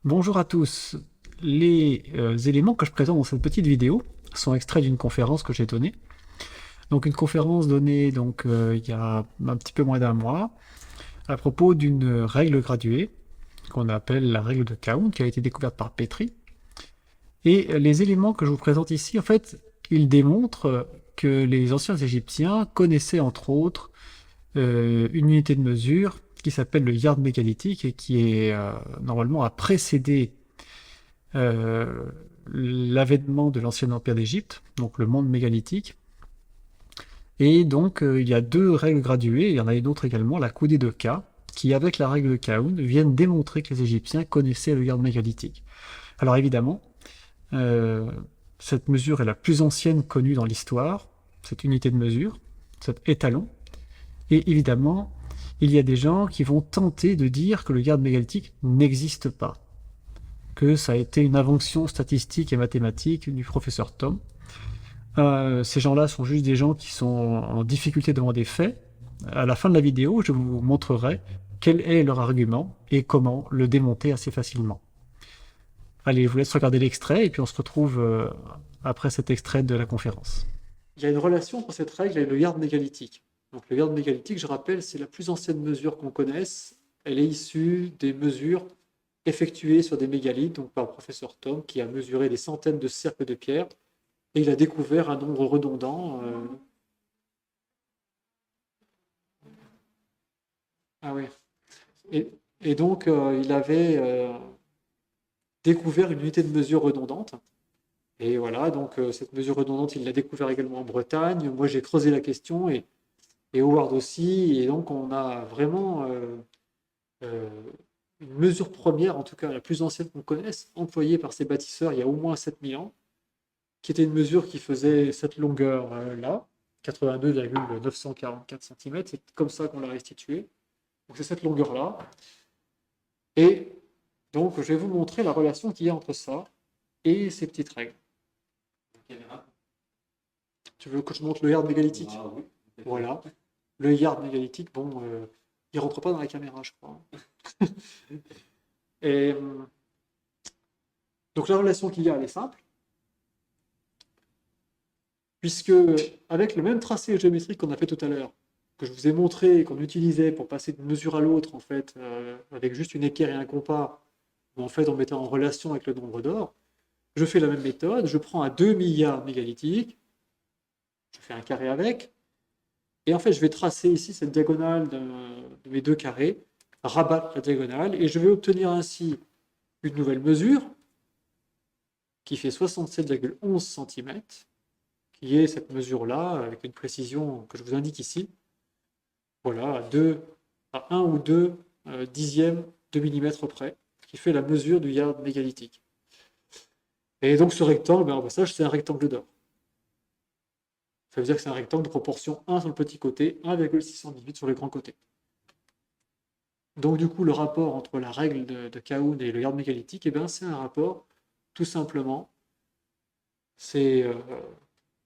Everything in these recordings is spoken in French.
Bonjour à tous. Les éléments que je présente dans cette petite vidéo sont extraits d'une conférence que j'ai donnée. Donc une conférence donnée il y a un petit peu moins d'un mois à propos d'une règle graduée qu'on appelle la règle de Count qui a été découverte par Petri. Et les éléments que je vous présente ici, en fait, ils démontrent que les anciens Égyptiens connaissaient entre autres une unité de mesure qui s'appelle le yard mégalithique et qui est normalement a précédé euh, l'avènement de l'ancien empire d'Égypte, donc le monde mégalithique. Et il y a deux règles graduées, il y en a une autre également, la coudée de K, qui avec la règle de Kaoun viennent démontrer que les Égyptiens connaissaient le garde mégalithique. Alors évidemment, euh, cette mesure est la plus ancienne connue dans l'histoire, cette unité de mesure, cet étalon. Et évidemment, il y a des gens qui vont tenter de dire que le garde mégalithique n'existe pas, que ça a été une invention statistique et mathématique du professeur Thom. Ces gens-là sont juste des gens qui sont en difficulté devant des faits. À la fin de la vidéo, je vous montrerai quel est leur argument et comment le démonter assez facilement. Allez, je vous laisse regarder l'extrait et puis on se retrouve après cet extrait de la conférence. Il y a une relation entre cette règle et le yard mégalithique. Donc le yard mégalithique, je rappelle, c'est la plus ancienne mesure qu'on connaisse. Elle est issue des mesures effectuées sur des mégalithes, donc par le professeur Thom, qui a mesuré des centaines de cercles de pierre, et il a découvert un nombre redondant. Ah oui. Il avait découvert une unité de mesure redondante. Et voilà, cette mesure redondante, il l'a découvert également en Bretagne. Moi, j'ai creusé la question et Howard aussi. Et donc, on a vraiment euh, une mesure première, en tout cas la plus ancienne qu'on connaisse, employée par ces bâtisseurs il y a au moins 7000 ans, qui était une mesure qui faisait cette longueur-là, 82,944 cm. C'est comme ça qu'on l'a restituée. Donc, c'est cette longueur-là. Et donc, je vais vous montrer la relation qu'il y a entre ça et ces petites règles. Tu veux que je montre le yard mégalithique? Ah, oui. Voilà. Le yard mégalithique, bon, il rentre pas dans la caméra, je crois. Et donc la relation qu'il y a, elle est simple, puisque avec le même tracé géométrique qu'on a fait tout à l'heure, que je vous ai montré et qu'on utilisait pour passer d'une mesure à l'autre, en fait, avec juste une équerre et un compas, ou en fait on mettait en relation avec le nombre d'or, je fais la même méthode, je prends un 2 milliards mégalithique, je fais un carré avec, et en fait je vais tracer ici cette diagonale de mes deux carrés, rabattre la diagonale, et je vais obtenir ainsi une nouvelle mesure qui fait 67,11 cm, qui est cette mesure-là, avec une précision que je vous indique ici. Voilà, à 1 ou 2 dixièmes de millimètre près, qui fait la mesure du yard mégalithique. Et donc ce rectangle, ben, au passage, c'est un rectangle d'or. Ça veut dire que c'est un rectangle de proportion 1 sur le petit côté, 1,618 sur le grand côté. Donc du coup, le rapport entre la règle de Kaoun et le yard mégalithique, eh ben, c'est un rapport, tout simplement, c'est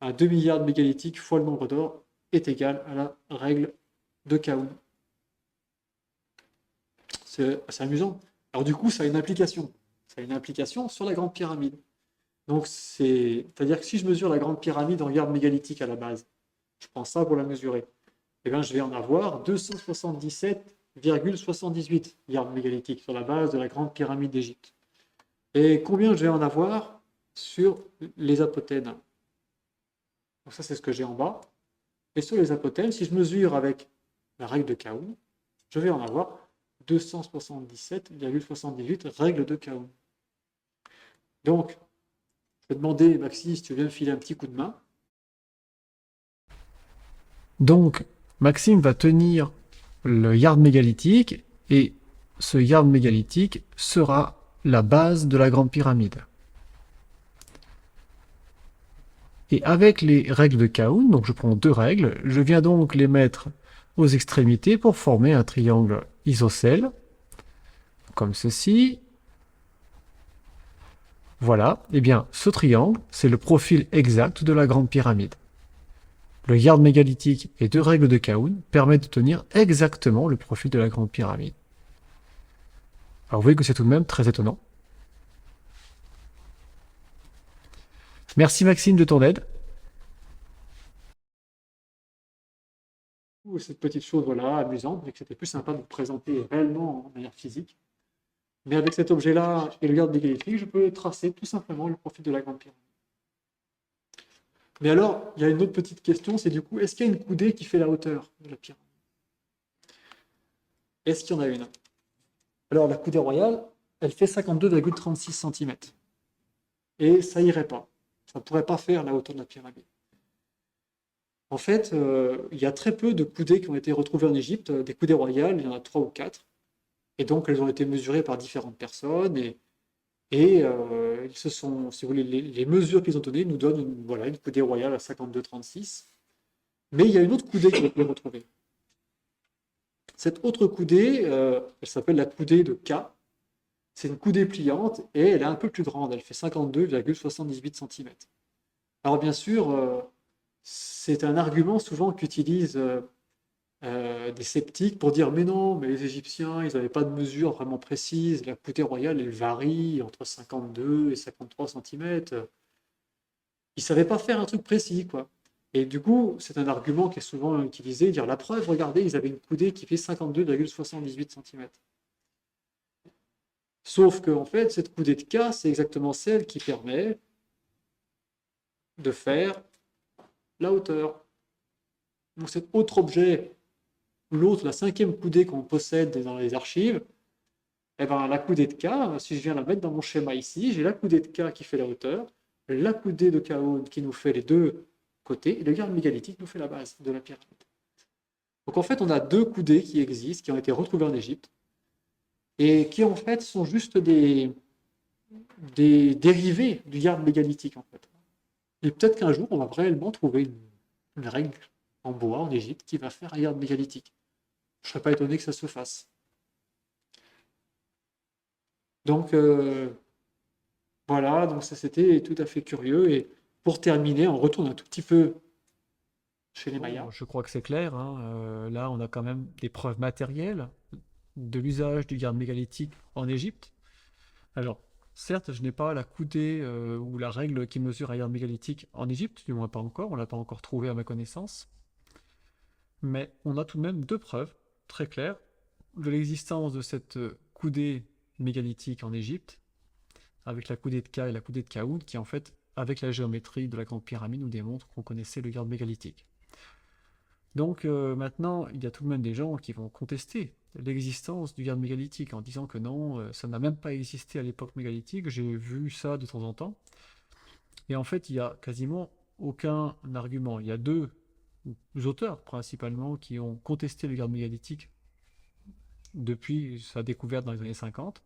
un 2 milliards de mégalithique fois le nombre d'or est égal à la règle de Kaoun. C'est assez amusant. Alors du coup, ça a une application. Ça a une application sur la grande pyramide. Donc c'est-à-dire que si je mesure la grande pyramide en yard mégalithique à la base, je prends ça pour la mesurer, et bien je vais en avoir 277,78 yards mégalithiques sur la base de la grande pyramide d'Égypte. Et combien je vais en avoir sur les apothènes? Donc ça, c'est ce que j'ai en bas. Et sur les apothènes, si je mesure avec la règle de Kaoun, je vais en avoir 277,78 règles de Kaoun. Donc, je vais demander, Maxi, si tu viens me filer un petit coup de main. Donc, Maxime va tenir le yard mégalithique et ce yard mégalithique sera la base de la grande pyramide. Et avec les règles de Kaoun, donc je prends deux règles, je viens donc les mettre aux extrémités pour former un triangle isocèle, comme ceci. Voilà, et bien ce triangle, c'est le profil exact de la grande pyramide. Le yard mégalithique et deux règles de Kaoun permettent de tenir exactement le profil de la grande pyramide. Alors vous voyez que c'est tout de même très étonnant. Merci Maxime de ton aide. Cette petite chose, voilà, amusante, mais que c'était plus sympa de vous présenter réellement en manière physique. Mais avec cet objet-là et le garde d'égalité, je peux tracer tout simplement le profil de la Grande Pyramide. Mais alors, il y a une autre petite question, c'est du coup, est-ce qu'il y a une coudée qui fait la hauteur de la pyramide? Est-ce qu'il y en a une? Alors, la coudée royale, elle fait 52,36 cm. Et ça irait pas. Ça ne pourrait pas faire la hauteur de la pyramide. En fait, il y a très peu de coudées qui ont été retrouvées en Égypte. Des coudées royales, il y en a 3 ou 4. Et donc, elles ont été mesurées par différentes personnes. Ils se sont, si vous voulez, les mesures qu'ils ont données nous donnent voilà, une coudée royale à 52,36. Mais il y a une autre coudée qui a été retrouvée. Cette autre coudée, elle s'appelle la coudée de K. C'est une coudée pliante et elle est un peu plus grande. Elle fait 52,78 cm. Alors bien sûr, c'est un argument souvent qu'utilisent des sceptiques pour dire mais non, mais les Égyptiens, ils n'avaient pas de mesure vraiment précise. La coudée royale, elle varie entre 52 et 53 cm. Ils ne savaient pas faire un truc précis, quoi. Et du coup, c'est un argument qui est souvent utilisé, dire la preuve, regardez, ils avaient une coudée qui fait 52,78 cm. Sauf que, en fait, cette coudée de K, c'est exactement celle qui permet de faire la hauteur. Donc cet autre objet, l'autre, la cinquième coudée qu'on possède dans les archives, eh ben, la coudée de K, si je viens la mettre dans mon schéma ici, j'ai la coudée de K qui fait la hauteur, la coudée de Khaon qui nous fait les deux côtés, et le garde mégalithique nous fait la base de la pyramide. Donc en fait, on a deux coudées qui existent, qui ont été retrouvées en Égypte, et qui en fait sont juste des dérivés du garde mégalithique en fait. Et peut-être qu'un jour, on va réellement trouver une règle en bois en Égypte qui va faire un garde mégalithique. Je ne serais pas étonné que ça se fasse. Donc voilà, donc ça c'était tout à fait curieux. Et pour terminer, on retourne un tout petit peu chez les Mayas. Bon, je crois que c'est clair, hein. Là, on a quand même des preuves matérielles de l'usage du garde mégalithique en Égypte. Alors, certes, je n'ai pas la coudée ou la règle qui mesure un garde mégalithique en Égypte, du moins pas encore, on l'a pas encore trouvé à ma connaissance. Mais on a tout de même deux preuves très claires de l'existence de cette coudée mégalithique en Égypte, avec la coudée de K et la coudée de Khaoun, qui en fait, avec la géométrie de la Grande Pyramide, nous démontre qu'on connaissait le garde mégalithique. Donc maintenant, il y a tout de même des gens qui vont contester l'existence du garde mégalithique en disant que non, ça n'a même pas existé à l'époque mégalithique, j'ai vu ça de temps en temps. Et en fait, il y a quasiment aucun argument. Il y a deux auteurs principalement qui ont contesté le garde mégalithique depuis sa découverte dans les années 50.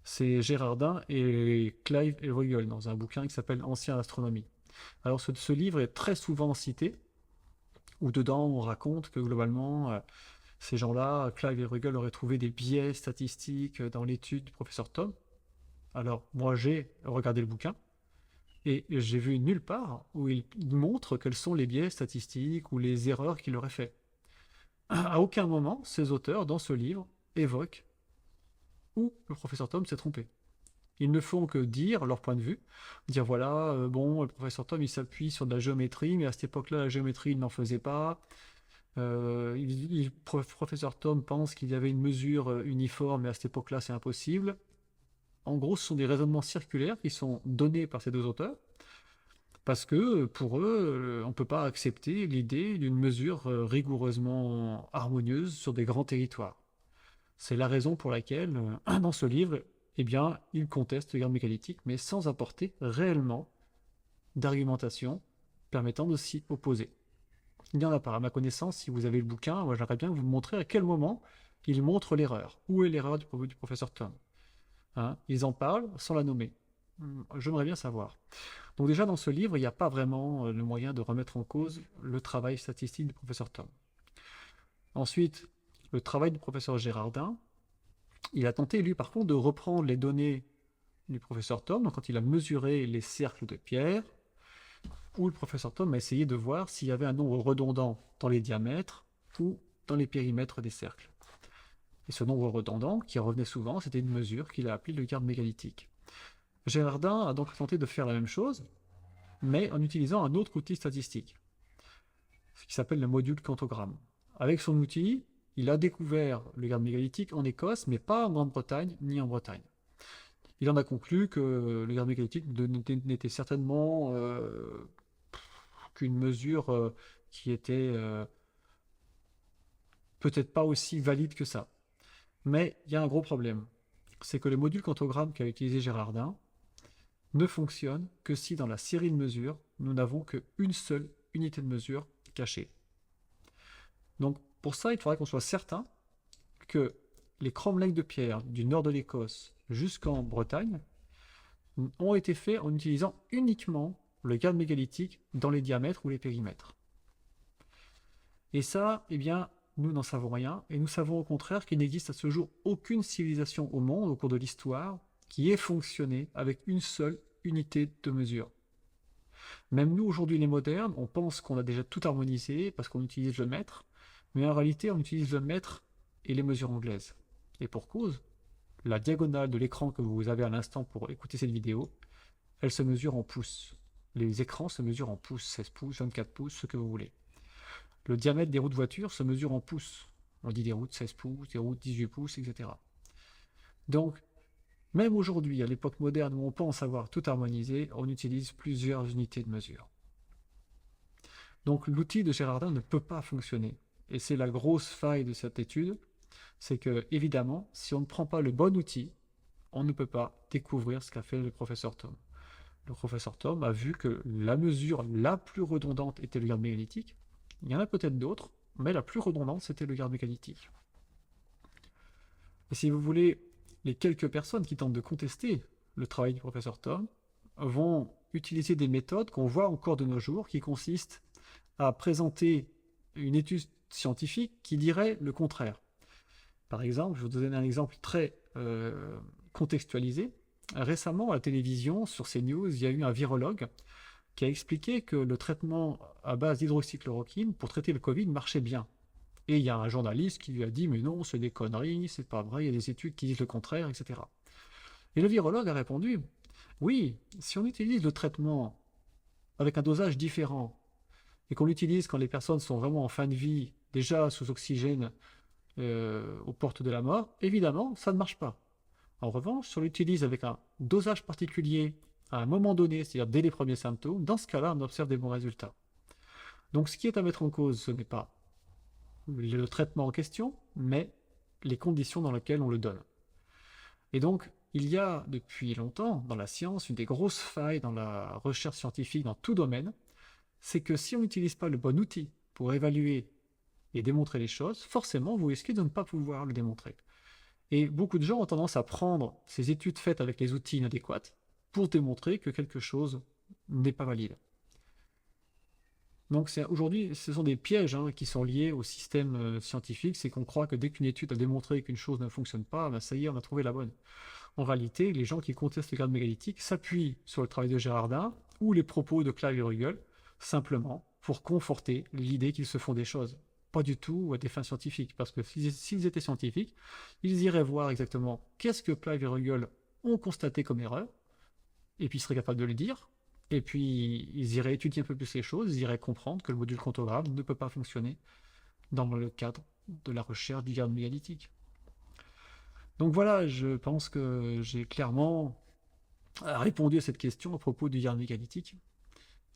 C'est Gérardin et Clive Bruegel dans un bouquin qui s'appelle Ancienne astronomie. Alors ce livre est très souvent cité, où dedans on raconte que globalement ces gens-là, Clive et Bruegel, auraient trouvé des biais statistiques dans l'étude du professeur Tom. Alors, moi, j'ai regardé le bouquin et j'ai vu nulle part où il montre quels sont les biais statistiques ou les erreurs qu'il aurait fait. À aucun moment, ces auteurs, dans ce livre, évoquent où le professeur Tom s'est trompé. Ils ne font que dire leur point de vue, dire voilà, bon, le professeur Tom il s'appuie sur de la géométrie, mais à cette époque-là, la géométrie il n'en faisait pas. Professeur Tom pense qu'il y avait une mesure uniforme, mais à cette époque-là, c'est impossible. En gros, ce sont des raisonnements circulaires qui sont donnés par ces deux auteurs, parce que pour eux, on ne peut pas accepter l'idée d'une mesure rigoureusement harmonieuse sur des grands territoires. C'est la raison pour laquelle, dans ce livre, eh bien, ils contestent le garde mégalithique, mais sans apporter réellement d'argumentation permettant de s'y opposer. Il n'y en a pas. À ma connaissance, si vous avez le bouquin, moi j'aimerais bien que vous me montrez à quel moment il montre l'erreur. Où est l'erreur du professeur Tom? Hein, ils en parlent sans la nommer. J'aimerais bien savoir. Donc déjà dans ce livre, il n'y a pas vraiment le moyen de remettre en cause le travail statistique du professeur Tom. Ensuite, le travail du professeur Gérardin, il a tenté lui par contre de reprendre les données du professeur Tom, donc quand il a mesuré les cercles de pierre, où le professeur Tom a essayé de voir s'il y avait un nombre redondant dans les diamètres ou dans les périmètres des cercles. Et ce nombre redondant, qui revenait souvent, c'était une mesure qu'il a appelée le garde mégalithique. Gérardin a donc tenté de faire la même chose, mais en utilisant un autre outil statistique, ce qui s'appelle le module quantogramme. Avec son outil, il a découvert le garde mégalithique en Écosse, mais pas en Grande-Bretagne ni en Bretagne. Il en a conclu que le garde mégalithique n'était certainement qu'une mesure qui était peut-être pas aussi valide que ça. Mais il y a un gros problème, c'est que le module quantogramme qu'a utilisé Gérardin ne fonctionne que si dans la série de mesures, nous n'avons qu'une seule unité de mesure cachée. Donc pour ça, il faudrait qu'on soit certain que les cromlechs de pierre du nord de l'Écosse jusqu'en Bretagne ont été faits en utilisant uniquement le garde mégalithique dans les diamètres ou les périmètres. Et ça, eh bien, nous n'en savons rien, et nous savons au contraire qu'il n'existe à ce jour aucune civilisation au monde, au cours de l'histoire, qui ait fonctionné avec une seule unité de mesure. Même nous, aujourd'hui, les modernes, on pense qu'on a déjà tout harmonisé parce qu'on utilise le mètre, mais en réalité, on utilise le mètre et les mesures anglaises. Et pour cause, la diagonale de l'écran que vous avez à l'instant pour écouter cette vidéo, elle se mesure en pouces. Les écrans se mesurent en pouces, 16 pouces, 24 pouces, ce que vous voulez. Le diamètre des roues de voiture se mesure en pouces. On dit des roues de 16 pouces, des roues de 18 pouces, etc. Donc, même aujourd'hui, à l'époque moderne où on pense avoir tout harmonisé, on utilise plusieurs unités de mesure. Donc l'outil de Gérardin ne peut pas fonctionner. Et c'est la grosse faille de cette étude, c'est que, évidemment, si on ne prend pas le bon outil, on ne peut pas découvrir ce qu'a fait le professeur Thom. Le professeur Thom a vu que la mesure la plus redondante était le garde mégalithique. Il y en a peut-être d'autres, mais la plus redondante, c'était le garde mégalithique. Et si vous voulez, les quelques personnes qui tentent de contester le travail du professeur Thom vont utiliser des méthodes qu'on voit encore de nos jours, qui consistent à présenter une étude scientifique qui dirait le contraire. Par exemple, je vais vous donner un exemple très contextualisé. Récemment, à la télévision, sur CNews, il y a eu un virologue qui a expliqué que le traitement à base d'hydroxychloroquine pour traiter le Covid marchait bien. Et il y a un journaliste qui lui a dit « Mais non, c'est des conneries, c'est pas vrai, il y a des études qui disent le contraire, etc. » Et le virologue a répondu « Oui, si on utilise le traitement avec un dosage différent, et qu'on l'utilise quand les personnes sont vraiment en fin de vie, déjà sous oxygène, aux portes de la mort, évidemment, ça ne marche pas. En revanche, si on l'utilise avec un dosage particulier à un moment donné, c'est-à-dire dès les premiers symptômes, dans ce cas-là, on observe des bons résultats. » Donc ce qui est à mettre en cause, ce n'est pas le traitement en question, mais les conditions dans lesquelles on le donne. Et donc, il y a depuis longtemps dans la science une des grosses failles dans la recherche scientifique dans tout domaine, c'est que si on n'utilise pas le bon outil pour évaluer et démontrer les choses, forcément vous risquez de ne pas pouvoir le démontrer. Et beaucoup de gens ont tendance à prendre ces études faites avec les outils inadéquats pour démontrer que quelque chose n'est pas valide. Donc aujourd'hui, ce sont des pièges qui sont liés au système scientifique, c'est qu'on croit que dès qu'une étude a démontré qu'une chose ne fonctionne pas, ben ça y est, on a trouvé la bonne. En réalité, les gens qui contestent le garde mégalithique s'appuient sur le travail de Gérardin ou les propos de Clive et Ruggles, simplement pour conforter l'idée qu'ils se font des choses. Pas du tout à des fins scientifiques, parce que s'ils étaient scientifiques, ils iraient voir exactement qu'est-ce que Clive et Ruggles ont constaté comme erreur, et puis ils seraient capables de le dire, et puis ils iraient étudier un peu plus les choses, ils iraient comprendre que le module quantogramme ne peut pas fonctionner dans le cadre de la recherche du garde mégalithique. Donc voilà, je pense que j'ai clairement répondu à cette question à propos du garde mégalithique.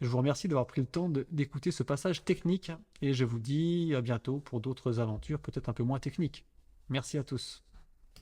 Je vous remercie d'avoir pris le temps d'écouter ce passage technique et je vous dis à bientôt pour d'autres aventures peut-être un peu moins techniques. Merci à tous.